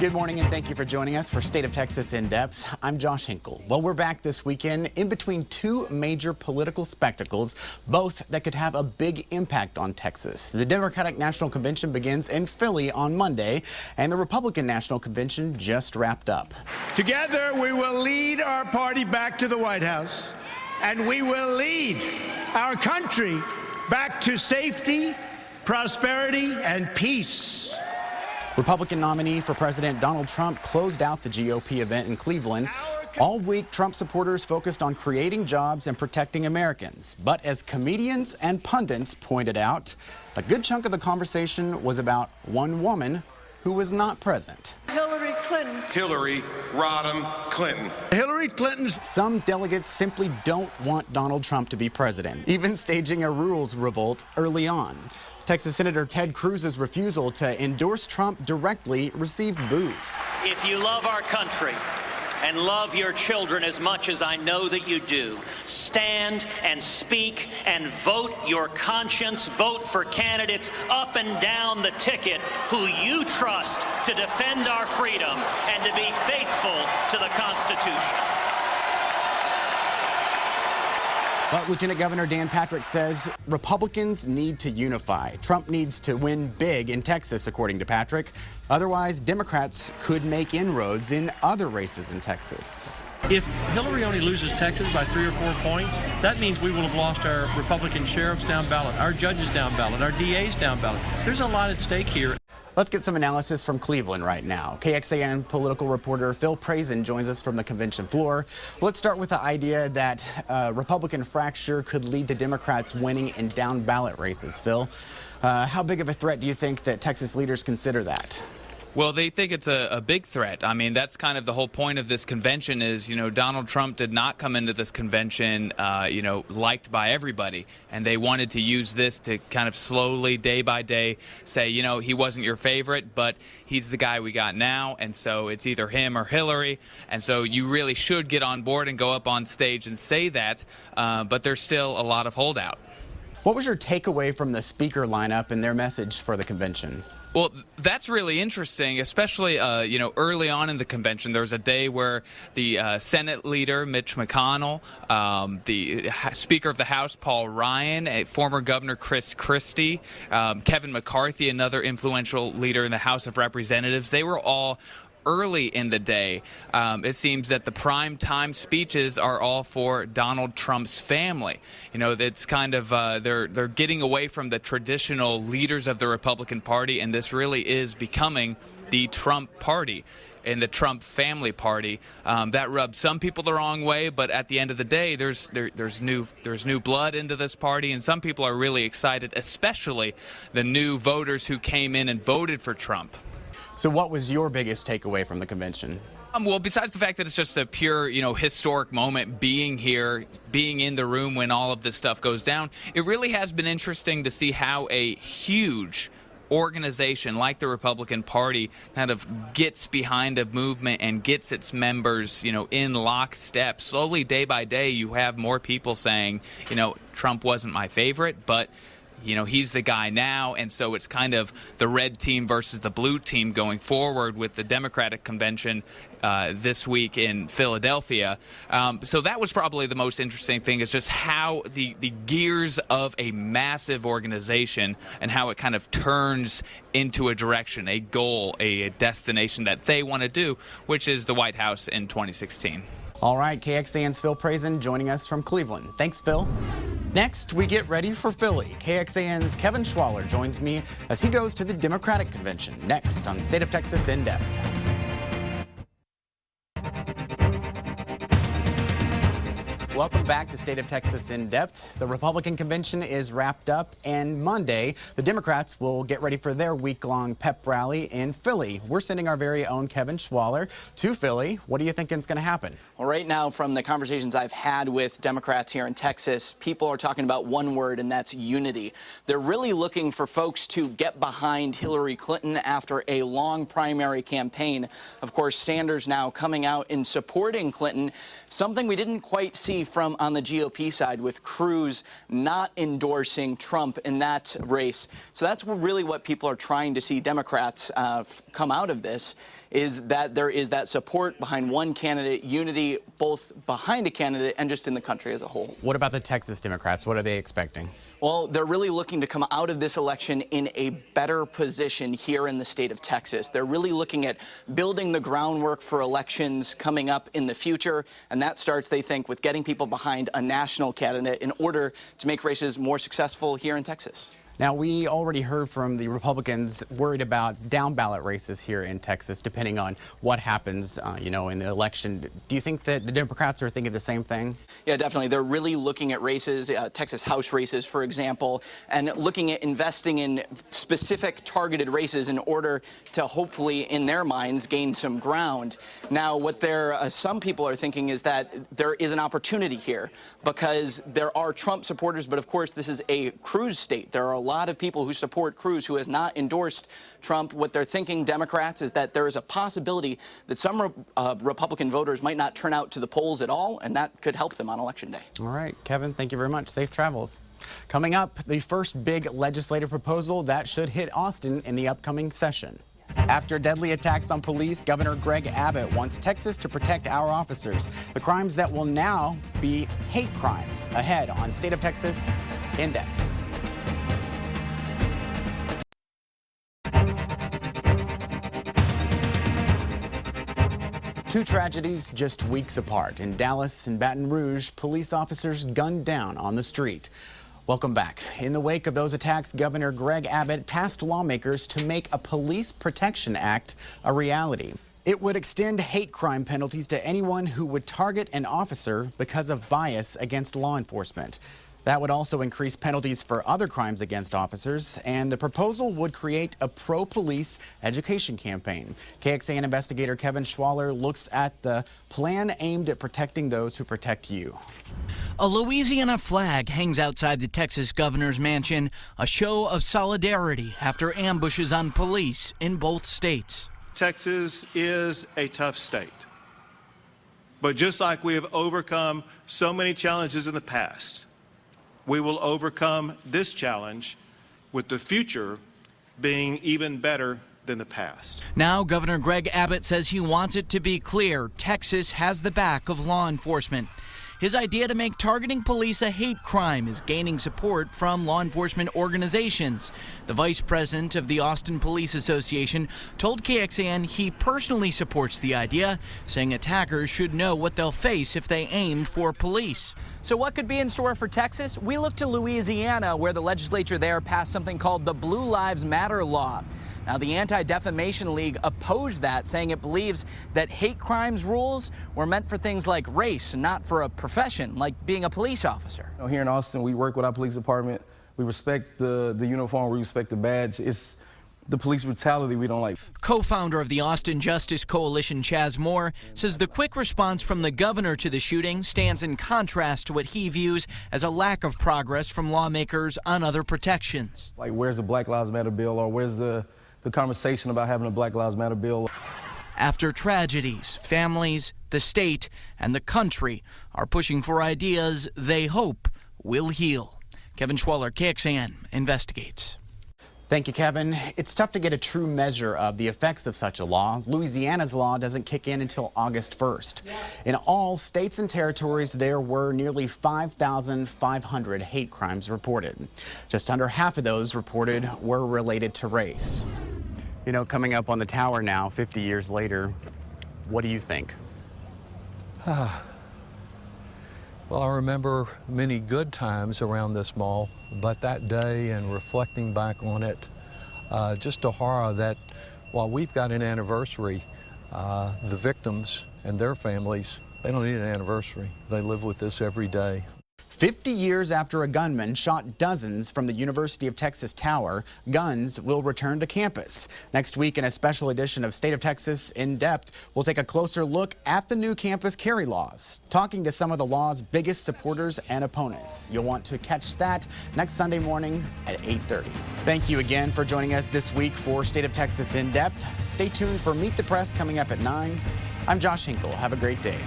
Good morning and thank you for joining us for State of Texas In Depth. I'm Josh Hinkle. Well, we're back this weekend in between two major political spectacles, both that could have a big impact on Texas. The Democratic National Convention begins in Philly on Monday, and the Republican National Convention just wrapped up. Together, we will lead our party back to the White House, and we will lead our country back to safety, prosperity, and peace. Republican nominee for President Donald Trump closed out the GOP event in Cleveland. All week, Trump supporters focused on creating jobs and protecting Americans. But as comedians and pundits pointed out, a good chunk of the conversation was about one woman who was not present. Hillary Clinton. Hillary Rodham Clinton. Hillary Clinton's. Some delegates simply don't want Donald Trump to be president, even staging a rules revolt early on. Texas Senator Ted Cruz's refusal to endorse Trump directly received boos. If you love our country and love your children as much as I know that you do, stand and speak and vote your conscience. Vote for candidates up and down the ticket who you trust to defend our freedom and to be faithful to the Constitution. But Lieutenant Governor Dan Patrick says Republicans need to unify. Trump needs to win big in Texas, according to Patrick. Otherwise, Democrats could make inroads in other races in Texas. If Hillary only loses Texas by 3 or 4 points, that means we will have lost our Republican sheriffs down ballot, our judges down ballot, our DAs down ballot. There's a lot at stake here. Let's get some analysis from Cleveland right now. KXAN political reporter Phil Prazan joins us from the convention floor. Let's start with the idea that Republican fracture could lead to Democrats winning in down ballot races. Phil, how big of a threat do you think that Texas leaders consider that? Well, they think it's a big threat. I mean, that's kind of the whole point of this convention is, Donald Trump did not come into this convention, liked by everybody. And they wanted to use this to kind of slowly, day by day, say, he wasn't your favorite, but he's the guy we got now. And so it's either him or Hillary. And so you really should get on board and go up on stage and say that. But there's still a lot of holdout. What was your takeaway from the speaker lineup and their message for the convention? Well, that's really interesting, especially, early on in the convention. There was a day where the Senate leader, Mitch McConnell, the Speaker of the House, Paul Ryan, former Governor Chris Christie, Kevin McCarthy, another influential leader in the House of Representatives, they were all early in the day. It seems that the prime time speeches are all for Donald Trump's family. It's kind of they're getting away from the traditional leaders of the Republican Party, and this really is becoming the Trump Party and the Trump family party. That rubs some people the wrong way, but at the end of the day, there's new blood into this party, and some people are really excited, especially the new voters who came in and voted for Trump. So what was your biggest takeaway from the convention? Well, besides the fact that it's just a pure, historic moment being here, being in the room when all of this stuff goes down, it really has been interesting to see how a huge organization like the Republican Party kind of gets behind a movement and gets its members, in lockstep. Slowly, day by day, you have more people saying, Trump wasn't my favorite, but he's the guy now, and so it's kind of the red team versus the blue team going forward with the Democratic convention this week in Philadelphia. So that was probably the most interesting thing, is just how the gears of a massive organization and how it kind of turns into a direction, a goal, a destination that they want to do, which is the White House in 2016. All right, KXAN's Phil Prazan joining us from Cleveland. Thanks, Phil. Next, we get ready for Philly. KXAN's Kevin Schwaller joins me as he goes to the Democratic Convention. Next on State of Texas In Depth. Welcome back to State of Texas In Depth. The Republican convention is wrapped up, and Monday, the Democrats will get ready for their week-long pep rally in Philly. We're sending our very own Kevin Schwaller to Philly. What do you think is going to happen? Well, right now, from the conversations I've had with Democrats here in Texas, people are talking about one word, and that's unity. They're really looking for folks to get behind Hillary Clinton after a long primary campaign. Of course, Sanders now coming out and supporting Clinton, something we didn't quite see from on the GOP side, with Cruz not endorsing Trump in that race. So that's really what people are trying to see Democrats come out of this, is that there is that support behind one candidate, unity both behind a candidate and just in the country as a whole. What about the Texas Democrats? What are they expecting? Well, they're really looking to come out of this election in a better position here in the state of Texas. They're really looking at building the groundwork for elections coming up in the future, and that starts, they think, with getting people behind a national candidate in order to make races more successful here in Texas. Now, we already heard from the Republicans worried about down-ballot races here in Texas, depending on what happens, in the election. Do you think that the Democrats are thinking the same thing? Yeah, definitely. They're really looking at races, Texas House races, for example, and looking at investing in specific targeted races in order to hopefully, in their minds, gain some ground. Now, what some people are thinking is that there is an opportunity here because there are Trump supporters, but of course, this is a Cruz state. There are a lot of people who support Cruz who has not endorsed Trump. What they're thinking, Democrats, is that there is a possibility that some Republican voters might not turn out to the polls at all, and that could help them on Election Day. All right, Kevin, thank you very much. Safe travels. Coming up, the first big legislative proposal that should hit Austin in the upcoming session. After deadly attacks on police, Governor Greg Abbott wants Texas to protect our officers. The crimes that will now be hate crimes. Ahead on State of Texas in depth. Two tragedies just weeks apart. In Dallas and Baton Rouge, police officers gunned down on the street. Welcome back. In the wake of those attacks, Governor Greg Abbott tasked lawmakers to make a Police Protection Act a reality. It would extend hate crime penalties to anyone who would target an officer because of bias against law enforcement. That would also increase penalties for other crimes against officers, and the proposal would create a pro-police education campaign. KXAN investigator Kevin Schwaller looks at the plan aimed at protecting those who protect you. A Louisiana flag hangs outside the Texas governor's mansion, a show of solidarity after ambushes on police in both states. Texas is a tough state, but just like we have overcome so many challenges in the past, we will overcome this challenge with the future being even better than the past. Now, Governor Greg Abbott says he wants it to be clear Texas has the back of law enforcement. His idea to make targeting police a hate crime is gaining support from law enforcement organizations. The vice president of the Austin Police Association told KXAN he personally supports the idea, saying attackers should know what they'll face if they aim for police. So what could be in store for Texas? We look to Louisiana, where the legislature there passed something called the Blue Lives Matter law. Now, the Anti-Defamation League opposed that, saying it believes that hate crimes rules were meant for things like race and not for a profession, like being a police officer. Here in Austin, we work with our police department. We respect the uniform. We respect the badge. It's the police brutality we don't like. Co-founder of the Austin Justice Coalition, Chaz Moore, says the quick response from the governor to the shooting stands in contrast to what he views as a lack of progress from lawmakers on other protections. Like, where's the Black Lives Matter bill, or where's the conversation about having a Black Lives Matter bill? After tragedies, families, the state, and the country are pushing for ideas they hope will heal. Kevin Schwaller, KXAN, investigates. Thank you, Kevin. It's tough to get a true measure of the effects of such a law. Louisiana's law doesn't kick in until August 1st. In all states and territories, there were nearly 5,500 hate crimes reported. Just under half of those reported were related to race. You know, coming up on the tower now, 50 years later, what do you think? Well, I remember many good times around this mall, but that day and reflecting back on it, just a horror that while we've got an anniversary, the victims and their families, they don't need an anniversary. They live with this every day. 50 years after a gunman shot dozens from the University of Texas Tower, guns will return to campus. Next week, in a special edition of State of Texas In Depth, we'll take a closer look at the new campus carry laws, talking to some of the law's biggest supporters and opponents. You'll want to catch that next Sunday morning at 8:30. Thank you again for joining us this week for State of Texas In Depth. Stay tuned for Meet the Press coming up at 9. I'm Josh Hinkle. Have a great day.